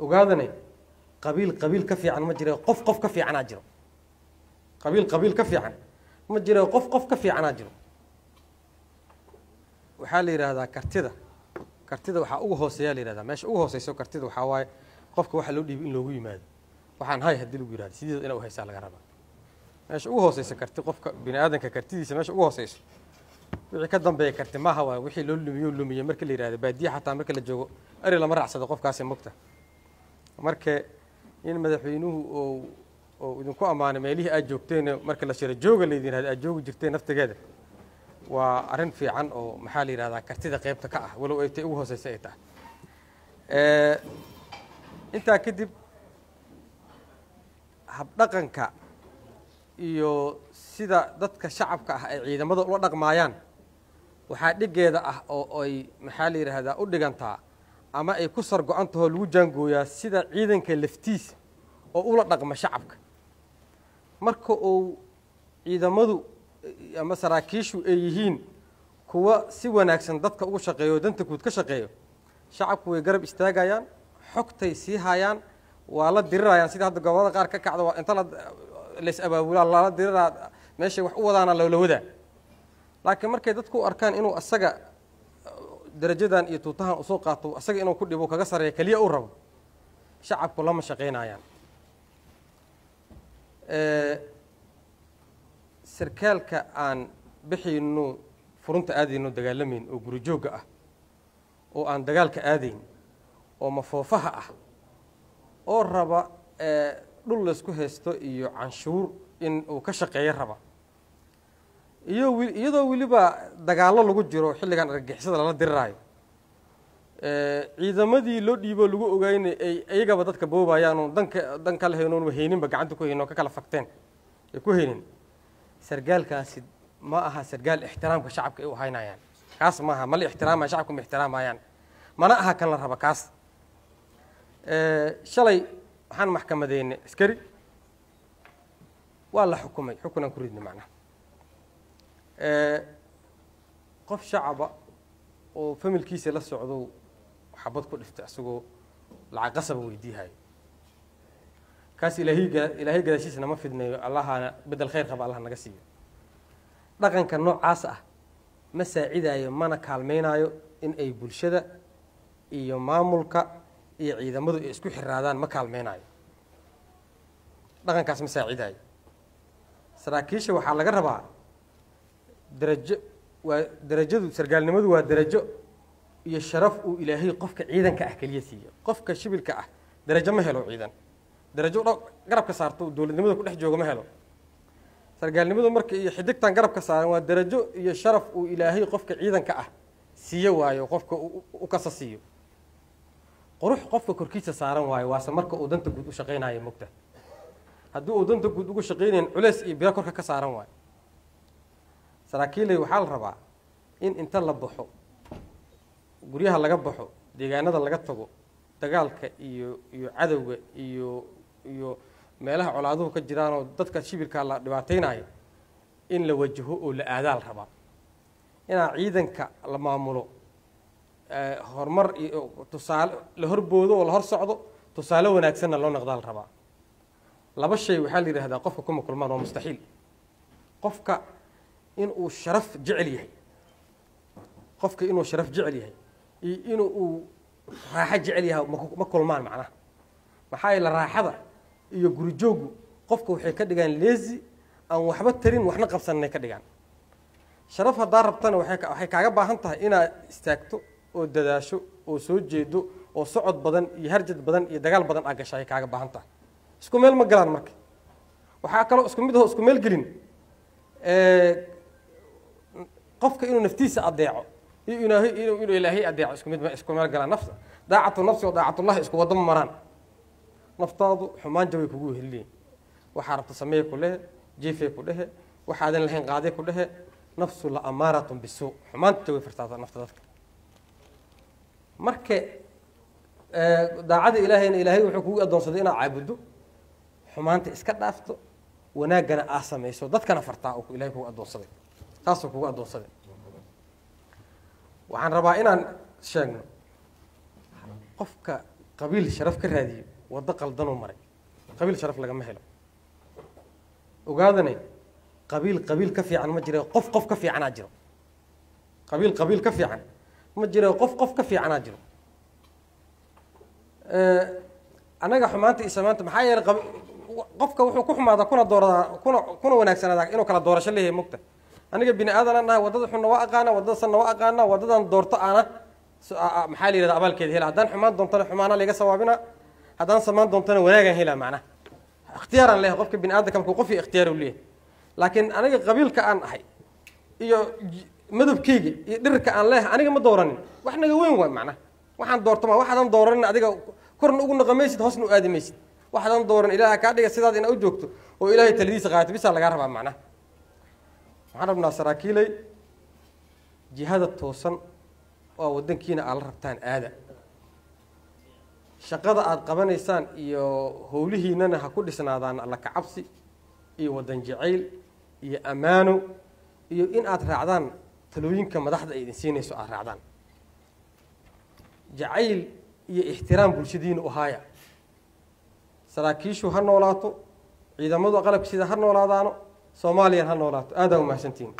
وقادني قبيل كفي عن مجرى قف كفي عن أجره قبيل كفي عن مجرى قف كفي عن أجره وحالي هذا كرتده وحا ugu hooseeyaa leeyahay meesha ugu hooseyso kartida waxa waay qofka waxa loo dhiibay in loogu yimaado waxaan hay hadii lagu yiraahdo sidii inuu haysaa laga rabaa meesha ugu hooseyso karti qofka bini aadanka kartidiisa meesha ugu hooseyso wixii ka dambeeya karti ma aha wixii loo lumiyo marka la yiraahdo baadiya xataa marka la joogo ari lama raacsado qofkaasi mugta marka in madaxweynuhu oo idinku amaanay meelihii aad joogteen marka la shiro jooga leedin aad joogi jirteen naftigeeda waa arin fiican oo maxaa la yiraahdaa kartida qaybta ka ah walow ay tay ugu hooseyso ay tahay inta kadib hab dhaqanka iyo sida dadka shacabka ah ay ciidamada ula dhaqmaayaan waxa dhigeeda ah oo ay maxaa la yiraahdaa u dhigantaa ama ay ku sar go'antahay lagu jaangooyaa sida ciidanka laftiisa oo ula dhaqma shacabka marka uu ciidamadu ama saraakiishu ay yihiin kuwa si wanaagsan dadka ugu shaqeeyo danta guud ka shaqeeyo shacabku way garab istaagayaan xogtay sii hayaan waa la dirirayaan sida hadda gobolada qaar ka kacdo inta la lees abaabula la diriraa meesha wax u wadaana la wada laakiin markay dadku arkaan inuu asaga darajadan iyo tuutahan u soo qaato asaga inuu ku dhibo kaga sareeyo kaliya u rabo shacabku lama shaqeynayaan sarkaalka aan bixiyno furunta aadayno dagaalameyn oo guri jooga ah oo aan dagaalka aadayn oo mafoofaha ah oo raba dhul la isku haysto iyo canshuur in uu ka shaqeeyo raba iyadoo waliba dagaalo lagu jiro xilligan argagixisada la dirirayo ciidamadii loo dhiibo lagu ogaynay ayagaba dadka boobayaan oo danka la haynoon waheeninba gacanta ku hayno ka kala fagteen ay ku haynin sargaalkaasi ma aha sargaal ixtiraamka shacabka ay u haynayaan kaas ma aha mal ixtiraama shacabku ma ixtiraamayaan mana aha kan la raba kaas shalay waxaan maxkamadeynay askari waa la xukumay xukunan ku ridnay macnaha qof shacaba oo familkiisa la socdo xabad ku dhiftay asagoo lacag qasab weydiihayo kaas ilaahay gadaashiisna ma fidnayo allahana bedel khayr qaba allah naga siiyo dhaqanka noocaas ah ma saacidayo mana kaalmeynayo in ay bulshada iyo maamulka iyo ciidamadu isku xiraadaan ma kaalmeynayo dhaqankaas ma saacidayo saraakiisha waxaa laga rabaa darajadu sargaalnimadu waa darajo iyo sharaf uu ilaahay qofka ciidanka ah kaliya siiyo qofka shibilka ah darajo ma helo ciidan darajo garabka saarto dawladnimada ku dhex jooga ma helo sargaalnimadu marka iyo xidigtan garabka saaran waa darajo iyo sharaf uu ilaahay qofka ciidanka ah siiyo waayo qofka u kasa siiyo qurux qofka korkiisa saaran waayo waase marka uu danta guud u shaqeynayo mugta haddii uu danta guud ugu shaqeynayn culays iyo biro korka ka saaran waayo saraakiilay waxaa la rabaa in inta la baxo guryaha laga baxo deegaanada laga tago dagaalka iyo cadawga iyo meelaha colaaduhu ka jiraan oo dadka shibilka la dhibaateynayo in la wajaho oo la aadaal rabaa inaa ciidanka la maamulo horumar iyo tusaale la horboodo oo la hor socdo tusaale wanaagsanna loo noqdaal rabaa laba shay waxaa la yiraahdaa qofka kuma kulmaan waa mustaxiil qofka inuu sharaf jecel yahay qofka inuu sharaf jecel yahay iyo inuu raaxo jecel yahay ma kulmaan macnaha maxaa yeelay raaxada iyo guri joogu qofka waxay ka dhigaan lazy aan waxba tarin waxna qabsanay ka dhigaan sharaf hadaa rabtana waxay kaaga baahan tahay inaad istaagto oo dadaasho oo soo jeedo oo socod badan iyo harjad badan iyo dagaal badan aad gashay kaaga baahan tahay isku meel ma galaan marka waxa kale isku mid ah isku meel gelin qofka inuu naftiisa adeeco inuu ilaahay adeeco isku meel galaan nafsa daacatu nafsi oo daacatullah isku wada maraan naftaadu xumaan jaway kugu heliyeen waxa rabta sameey ku leh jeefay ku dhahe waxa aadan lahayn qaaday ku dhahe nafsu la amaaratun bisu xumaan jaway fartaada naftaada marka daacada ilaahayna ilaahay wuxuu kugu adoonsaday inaad caabudo xumaanta iska dhaafto wanaagana aa samayso dadkana fartaa oo ilaahay kugu adoonsaday taasoo kugu adoonsaday waxaan rabaa inaan sheegno qofka قبيل شرف كرادي وضق الضنو مري قبيل شرف لقى مهله وقادني قبيل كفي عن مجرى قف كفي عن أجره قبيل كفي عن مجرى قف كفي عن أجره أنا حمانتي إسمانت محاير قفك وحكوح ما كنا دورة كنا وناكسنا ذاك إنه كلا دورة شلي هي مكتة أنا بني آدم أنا ودد حنا واقعنا ودد صنا واقعنا ودد دورت أنا محالي إذا قبل كده هلا هدان حمان دون طلع حمانا اللي جسوا بنا هدان سمان دون طلع وناجا هلا معنا اختيارا له قفك بني آدم كم قفي اختياره ليه لكن أنا قبيل كأن حي إيو مذهب كيجي درك أن له أنا ما دورني وإحنا وين معنا واحد دورت ما واحد دورنا أديك كورن أقول غميسد حسن آدميسد واحد دورن إلى كادي السيدات إن أوجكتو وإلهي تلبيس غايت بس على جربها معنا عربنا سراكيلي جهاد التوسن ودن كينا على ربطان آدم shaqada aad qabanaysaan iyo howlihiinana ha ku dhisnaadaan alla ka cabsi iyo wadan jacayl iyo amaano iyo in aad raacdaan talooyinka madaxda ay idin siinayso aad raacdaan jacayl iyo ixtiraam bulshadiina u haaya saraakiishu ha noolaato ciidamadu qalabka sida ha noolaadaano Soomaaliya ha noolaato aad u mahadsantiin